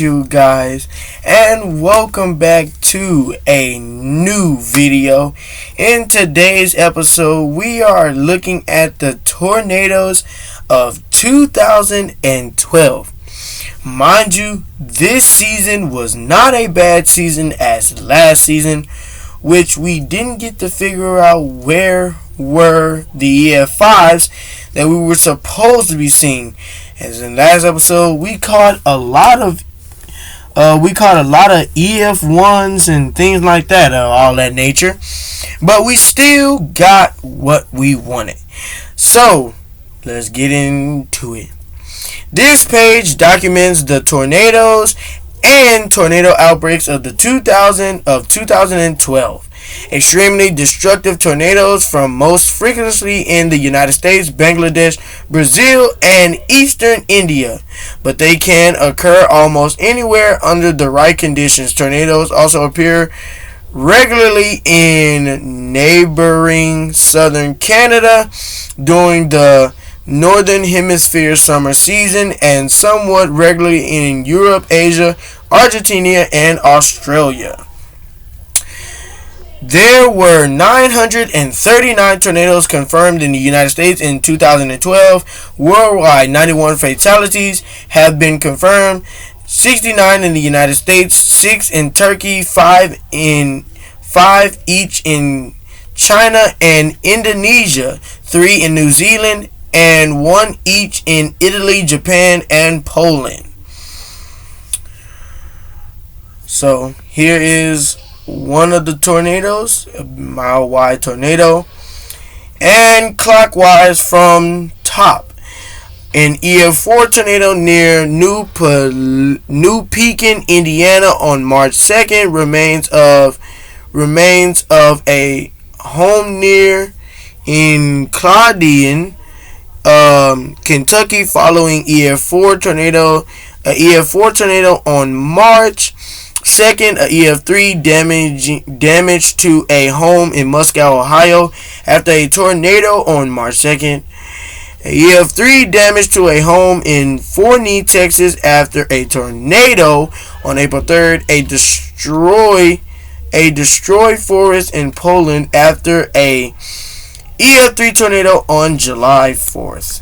you guys, and welcome back to a new video. In today's episode, we are looking at the tornadoes of 2012. Mind you, this season was not a bad season as last season, which we didn't get to figure out where were the EF5s that we were supposed to be seeing. As in last episode, we caught a lot of EF1s and things like that, all that nature, but we still got what we wanted. So let's get into it. This page documents the tornadoes and tornado outbreaks of 2012. Extremely destructive tornadoes from most frequently in the United States, Bangladesh, Brazil, and eastern India, but they can occur almost anywhere under the right conditions. Tornadoes also appear regularly in neighboring southern Canada during the Northern Hemisphere summer season, and somewhat regularly in Europe, Asia, Argentina, and Australia. There were 939 tornadoes confirmed in the United States in 2012. Worldwide, 91 fatalities have been confirmed, 69 in the United States, 6 in Turkey, 5 each in China and Indonesia, 3 in New Zealand, and 1 each in Italy, Japan, and Poland. So here is one of the tornadoes, a mile-wide tornado, and clockwise from top. An EF4 tornado near New Pekin, Indiana on March 2nd. Remains of a home near in Claudine, Kentucky, following EF4 tornado. A EF4 tornado on March 2nd, a EF3 damage to a home in Moscow, Ohio, after a tornado on March 2nd. A EF3 damage to a home in Forney, Texas, after a tornado on April 3rd. A destroyed forest in Poland after a EF3 tornado on July 4th.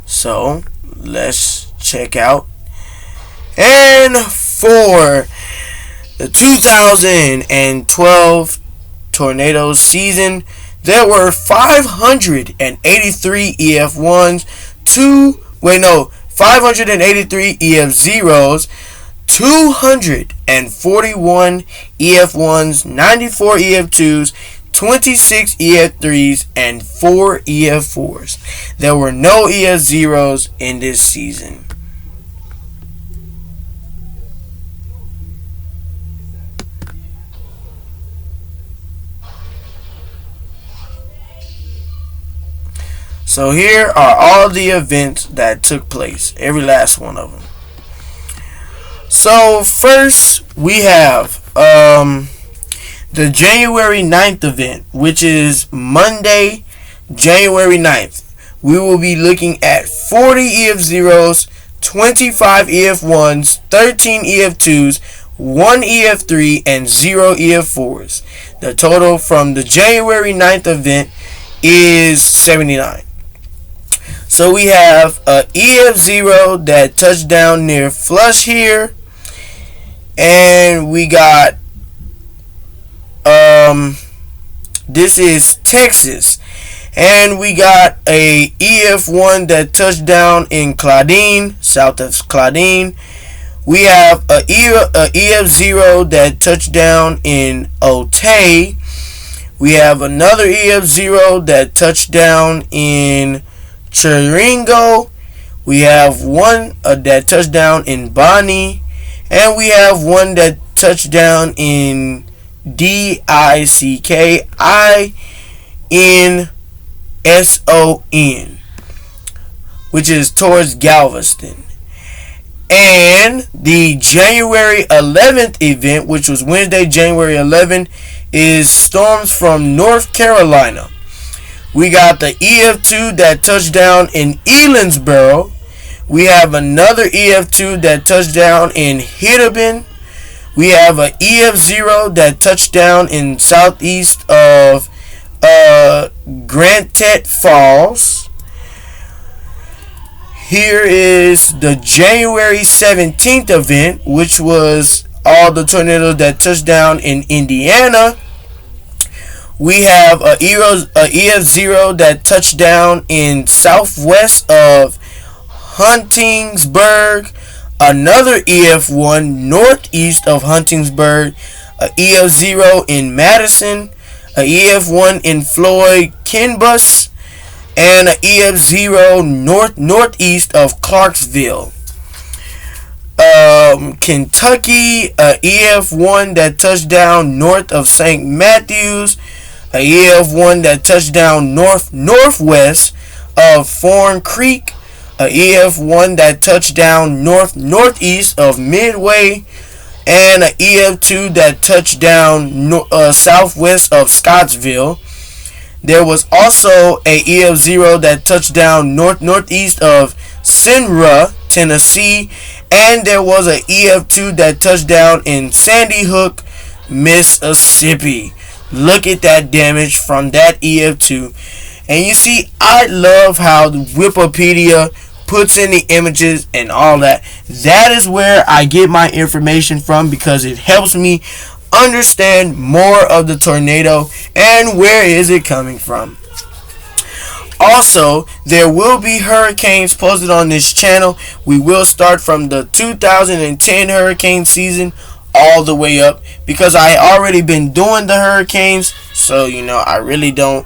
So let's check out. And for the 2012 tornado season, there were 583 EF1s, 583 EF0s, 241 EF1s, 94 EF2s, 26 EF3s, and 4 EF4s. There were no EF0s in this season. So here are all the events that took place, every last one of them. So first we have the January 9th event, which is Monday, January 9th. We will be looking at 40 EF0s, 25 EF1s, 13 EF2s, 1 EF3, and 0 EF4s. The total from the January 9th event is 79. So we have a EF0 that touched down near Flush here, and we got this is Texas, and we got a EF1 that touched down in Claudine, south of Claudine. We have a EF0 that touched down in Otay. We have another EF0 that touched down in Chiringo. We have one that touched down in Bonnie, and we have one that touched down in Dickinson, which is towards Galveston. And the January 11th event, which was Wednesday, January 11th, is storms from North Carolina. We got the EF2 that touched down in Ellensboro. We have another EF2 that touched down in Hitabin. We have an EF0 that touched down in southeast of Granite Falls. Here is the January 17th event, which was all the tornadoes that touched down in Indiana. We have a EF0 that touched down in southwest of Huntingsburg. Another EF1 northeast of Huntingsburg. A EF0 in Madison. A EF1 in Floyd Kinbus. And a EF0 northeast of Clarksville. Kentucky, a EF1 that touched down north of St. Matthews. A EF1 that touched down northwest of Fawn Creek. A EF1 that touched down northeast of Midway. And a EF2 that touched down southwest of Scottsville. There was also a EF0 that touched down northeast of Senra, Tennessee. And there was an EF2 that touched down in Sandy Hook, Mississippi. Look at that damage from that EF2. And you see, I love how the Wikipedia puts in the images and all that. That is where I get my information from, because it helps me understand more of the tornado and where is it coming from. Also, there will be hurricanes posted on this channel. We will start from the 2010 hurricane season all the way up, because I already been doing the hurricanes, so I really don't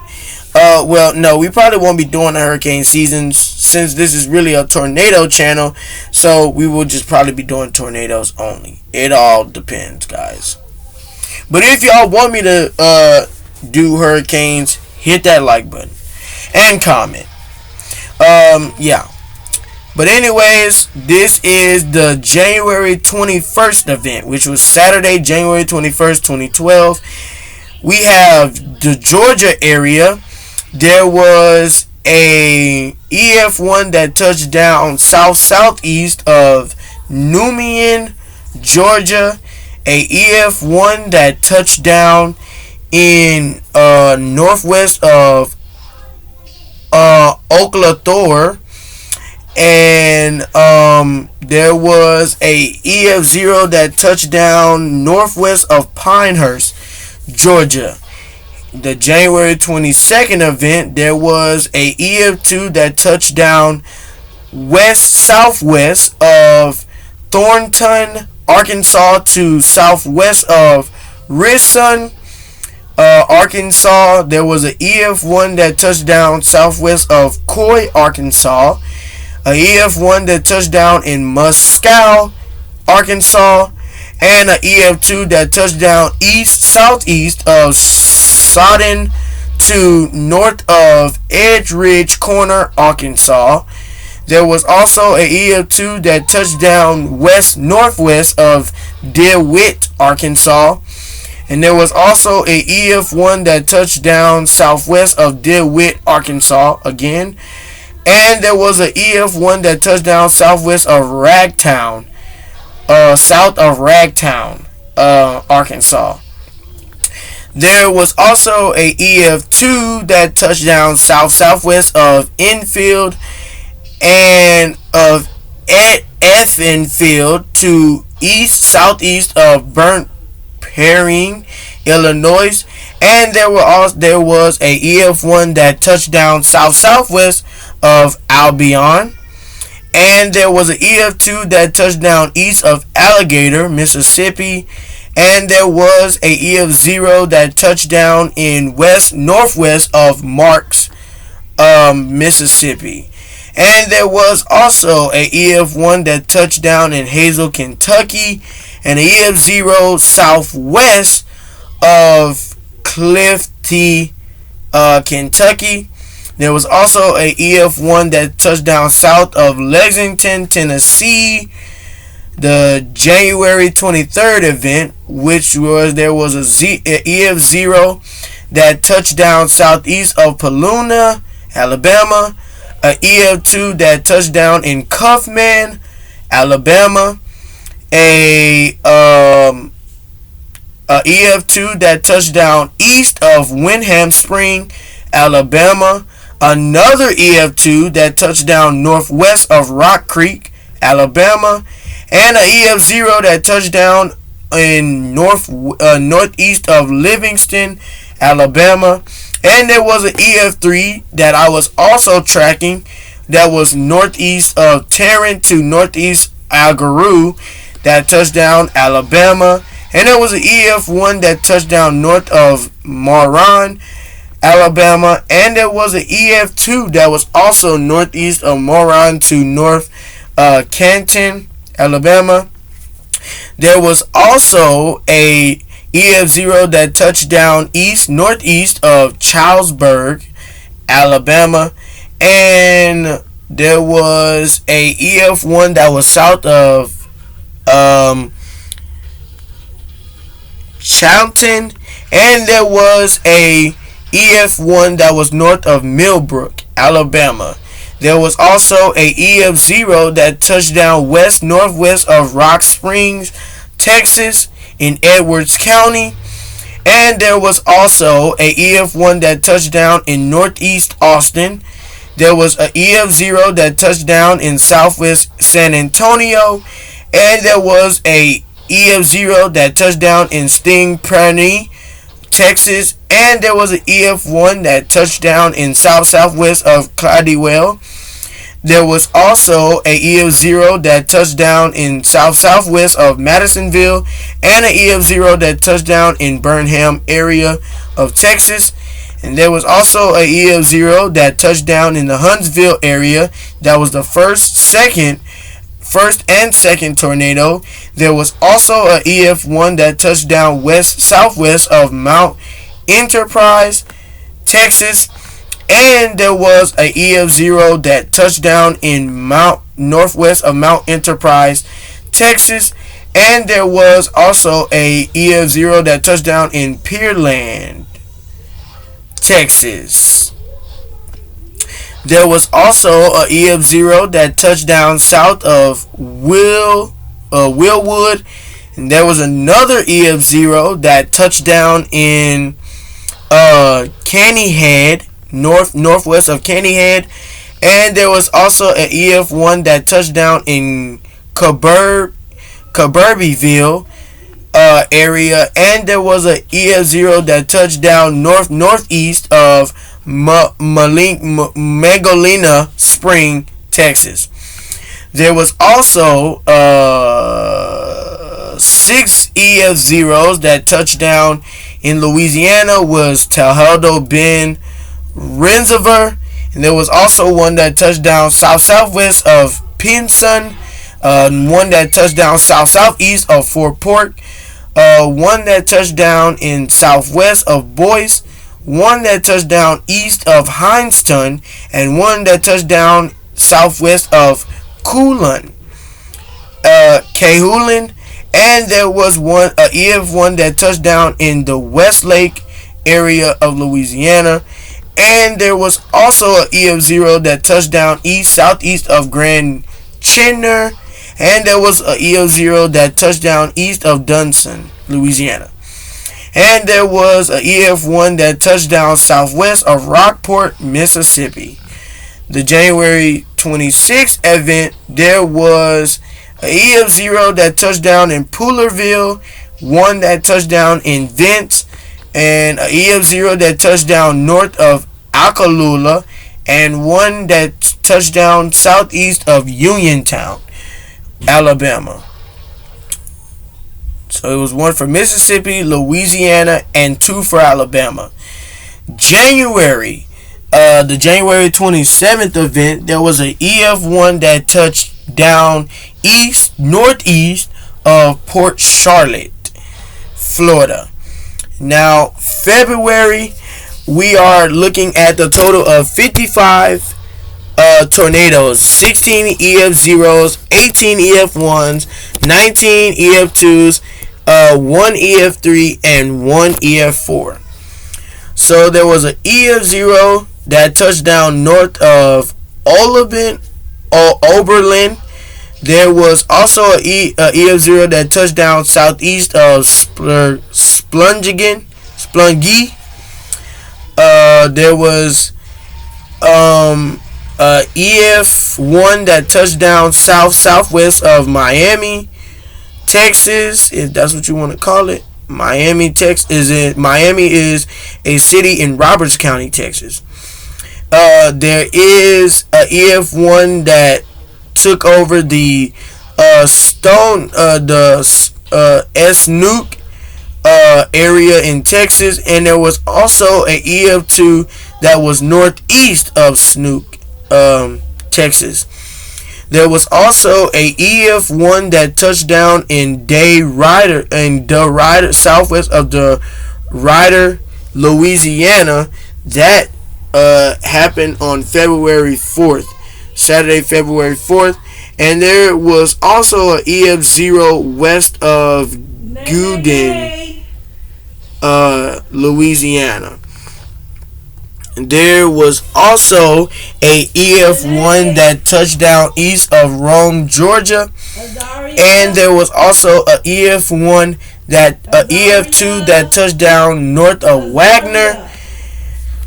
well, no, we probably won't be doing the hurricane seasons, since this is really a tornado channel, so we will just probably be doing tornadoes only. It all depends, guys. But if y'all want me to do hurricanes, hit that like button and comment. Yeah. But anyways, this is the January 21st event, which was Saturday, January 21st, 2012. We have the Georgia area. There was a EF1 that touched down southeast of Numian, Georgia. A EF1 that touched down in northwest of Oglethorpe. And there was a EF0 that touched down northwest of Pinehurst, Georgia. The January 22nd event, there was a EF2 that touched down southwest of Thornton, Arkansas to southwest of Rison, Arkansas. There was an EF1 that touched down southwest of Coy, Arkansas. A EF1 that touched down in Moscow, Arkansas. And an EF2 that touched down southeast of Sodden to north of Edge Ridge Corner, Arkansas. There was also a EF2 that touched down northwest of DeWitt, Arkansas. And there was also a EF1 that touched down southwest of DeWitt, Arkansas again. And there was an EF1 that touched down southwest of Ragtown, south of Ragtown, Arkansas. There was also a EF2 that touched down southwest of Enfield and of Effenfield to southeast of Burnt Pering, Illinois. And there was a EF1 that touched down southwest of Albion. And there was an EF2 that touched down east of Alligator, Mississippi. And there was a EF0 that touched down in northwest of Marks, Mississippi. And there was also a EF1 that touched down in Hazel, Kentucky. And an EF0 southwest of Clifty, Kentucky. There was also a EF1 that touched down south of Lexington, Tennessee. The January 23rd event, there was a EF0 that touched down southeast of Paluna, Alabama. a EF2 that touched down in Cuffman, Alabama, a EF2 that touched down east of Windham Spring, Alabama, another EF2 that touched down northwest of Rock Creek, Alabama, and a EF0 that touched down in northeast of Livingston, Alabama. And there was an EF3 that I was also tracking that was northeast of Tarrant to northeast Algaroo that touched down Alabama. And there was an EF1 that touched down north of Moran, Alabama. And there was an EF2 that was also northeast of Moran to north Canton, Alabama. There was also a EF0 that touched down northeast of Charlesburg, Alabama. And there was a EF1 that was south of Charlton, and there was a EF1 that was north of Millbrook, Alabama. There was also a EF0 that touched down northwest of Rock Springs, Texas, in Edwards County. And there was also a EF1 that touched down in northeast Austin. There was a EF0 that touched down in southwest San Antonio. And there was a EF0 that touched down in Sting Prairie, Texas. And there was an EF1 that touched down in southwest of Cladwell. There was also a EF0 that touched down in southwest of Madisonville, and an EF0 that touched down in Burnham area of Texas. And there was also a EF0 that touched down in the Huntsville area. That was the first and second tornado. There was also a EF1 that touched down southwest of Mount Enterprise, Texas. And there was a EF0 that touched down in northwest of Mount Enterprise, Texas. And there was also a EF0 that touched down in Pearland, Texas. There was also a EF0 that touched down south of Willwood. And there was another EF0 that touched down in Caney Head, northwest of Caney Head. And there was also an EF1 that touched down in Caberbyville area. And there was an EF0 that touched down northeast of Magdalena Spring, Texas. There was also 6 EF0s that touched down in Louisiana. Was Tejaldo Ben Renziver, and there was also one that touched down southwest of Pinson, one that touched down southeast of Fort Pork, one that touched down in southwest of Boyce, one that touched down east of Hineston, and one that touched down southwest of Cahulan. And there was one EF1 that touched down in the Westlake area of Louisiana. And there was also an EF0 that touched down southeast of Grand Chenor. And there was an EF0 that touched down east of Dunson, Louisiana. And there was an EF1 that touched down southwest of Rockport, Mississippi. The January 26th event, there was an EF0 that touched down in Poolerville, one that touched down in Vence, and an EF0 that touched down north of Alcalula, and one that touched down southeast of Uniontown, Alabama. So it was one for Mississippi, Louisiana, and 2 for Alabama. The January 27th event, there was an EF1 that touched down northeast of Port Charlotte, Florida. Now, February, we are looking at the total of 55 tornadoes, 16 EF0s, 18 EF1s, 19 EF2s, 1 EF3, and 1 EF4. So there was an EF0 that touched down north of Oleben or Oberlin. There was also a EF0 that touched down southeast of Splungy. There was EF1 that touched down southwest of Miami, Texas, if that's what you want to call it. Miami is a city in Roberts County, Texas. There is a EF1 that took over the Nuke area in Texas, and there was also a EF2 that was northeast of Snook, Texas. There was also a EF1 that touched down in DeRidder, southwest of DeRidder, Louisiana. That happened on February 4th, Saturday, February 4th. And there was also an EF0 west of Guden, Louisiana. There was also a EF1 that touched down east of Rome, Georgia, and there was also a EF2 that touched down north of Wagner,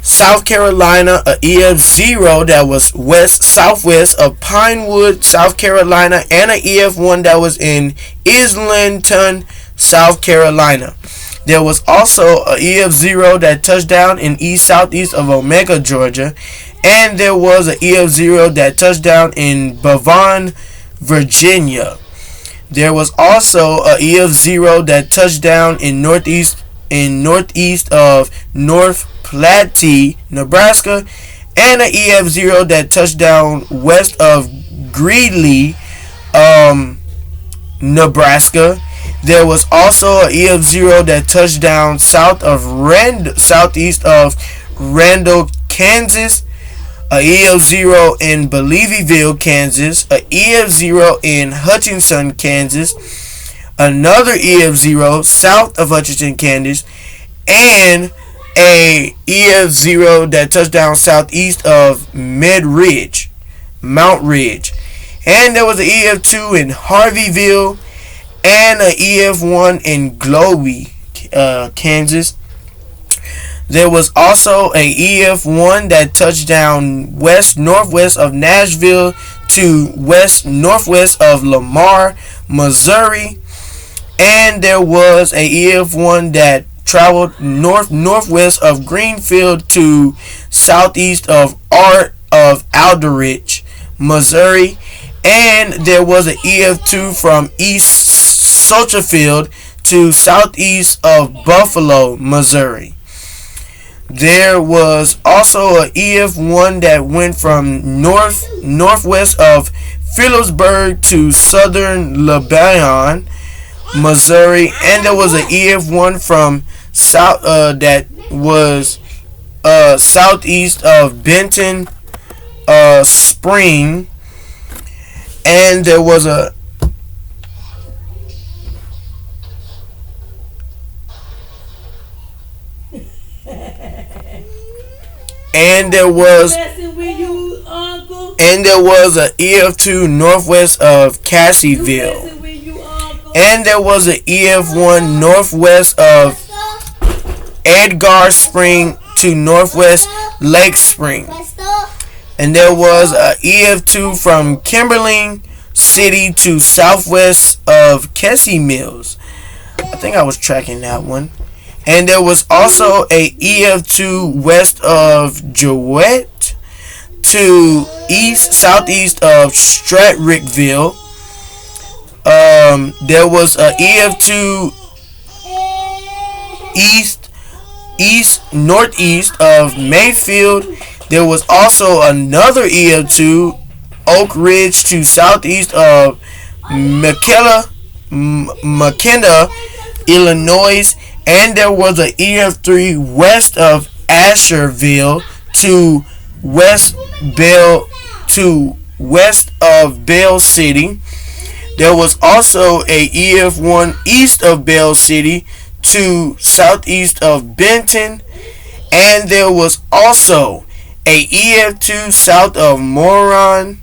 South Carolina, a EF0 that was southwest of Pinewood, South Carolina, and an EF1 that was in Islington, South Carolina. There was also a EF0 that touched down in southeast of Omega, Georgia, and there was an EF0 that touched down in Bavon, Virginia. There was also a EF0 that touched down in northeast of North Platte, Nebraska, and an EF0 that touched down west of Greeley, Nebraska. There was also an EF0 that touched down southeast of Randall, Kansas, a EF0 in Belleville, Kansas, a EF0 in Hutchinson, Kansas, another EF0 south of Hutchinson, Kansas, and a EF0 that touched down southeast of Mount Ridge. And there was an EF2 in Harveyville and an EF1 in Globe, Kansas. There was also a EF1 that touched down west-northwest of Nashville to west-northwest of Lamar, Missouri. And there was a EF1 that traveled northwest of Greenfield to southeast of Aldrich, Missouri. And there was an EF2 from East Sutherland to southeast of Buffalo, Missouri. There was also an EF1 that went from northwest of Phillipsburg to southern Lebanon, Missouri, and there was an EF1 from that was southeast of Benton Spring, and there was a a EF2 northwest of Cassville, and there was an EF1 northwest of Edgar Spring to northwest Lake Spring, and there was a EF2 from Kimberling City to southwest of Kessie Mills. I think I was tracking that one. And there was also a EF2 west of Joliet to southeast of Stratrickville. There was a EF2 northeast of Mayfield. There was also another EF2 Oak Ridge to southeast of McKenna, Illinois. And there was an EF3 west of Asherville to west of Bell City. There was also a EF1 east of Bell City to southeast of Benton. And there was also a EF2 south of Moron,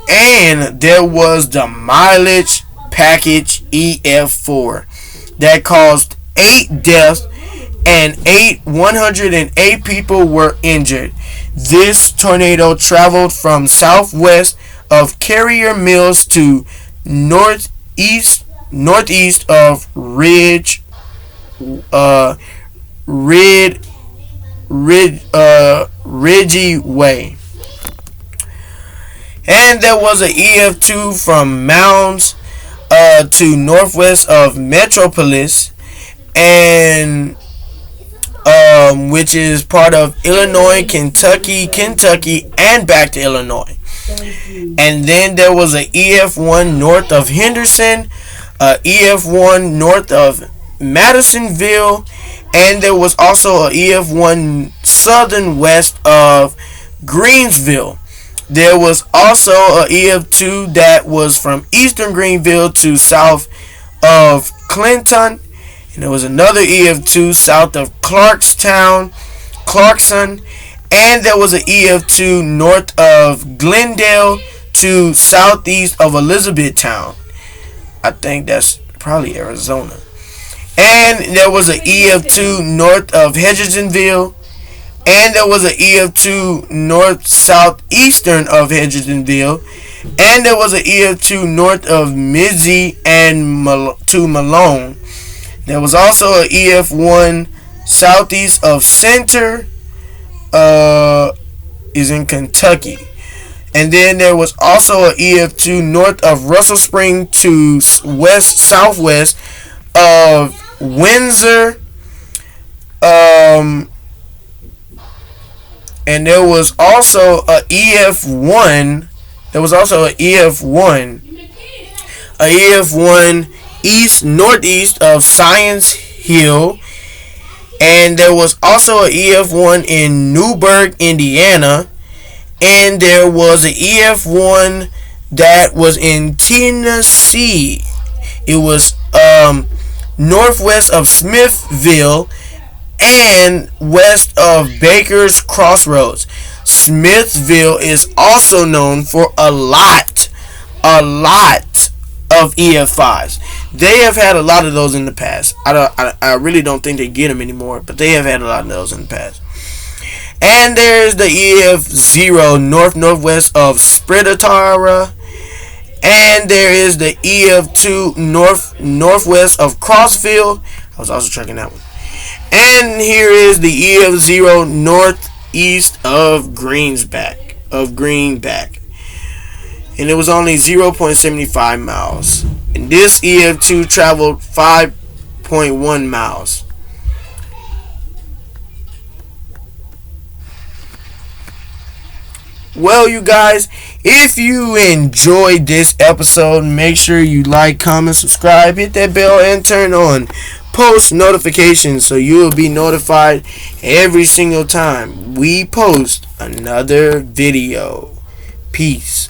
and there was the mileage package EF4 that caused 8 deaths and 108 people were injured. This tornado traveled from southwest of Carrier Mills to northeast of Ridge Ridgey Way. And there was an EF2 from Mounds to northwest of Metropolis, and which is part of Illinois, Kentucky, and back to Illinois. And then there was an EF1 north of Henderson, EF1 north of Madisonville, and there was also an EF1 southern west of Greensville. There was also an EF2 that was from eastern Greenville to south of Clinton. And there was another EF2 south of Clarkson. And there was an EF2 north of Glendale to southeast of Elizabethtown. I think that's probably Arizona. And there was an EF2 north of Hedgesonville. And there was an EF2 north southeastern of Hedgesonville. And there was an EF2 north of Mizzy and to Malone. There was also an EF1 southeast of Center, is in Kentucky. And then there was also an EF2 north of Russell Spring to southwest of Windsor. And there was also a EF1. A EF1 east northeast of Science Hill. And there was also a EF1 in Newburgh, Indiana. And there was an EF1 that was in Tennessee. It was northwest of Smithville and west of Baker's Crossroads. Smithville is also known for a lot of EF5s. They have had a lot of those in the past. I really don't think they get them anymore, but they have had a lot of those in the past. And there's the EF0 northwest of Spritatara. And there is the EF2 northwest of Crossville. I was also checking that one. And here is the EF0 northeast of Greenback. And it was only 0.75 miles. And this EF2 traveled 5.1 miles. Well, you guys, if you enjoyed this episode, make sure you like, comment, subscribe, hit that bell, and turn on post notifications so you will be notified every single time we post another video. Peace.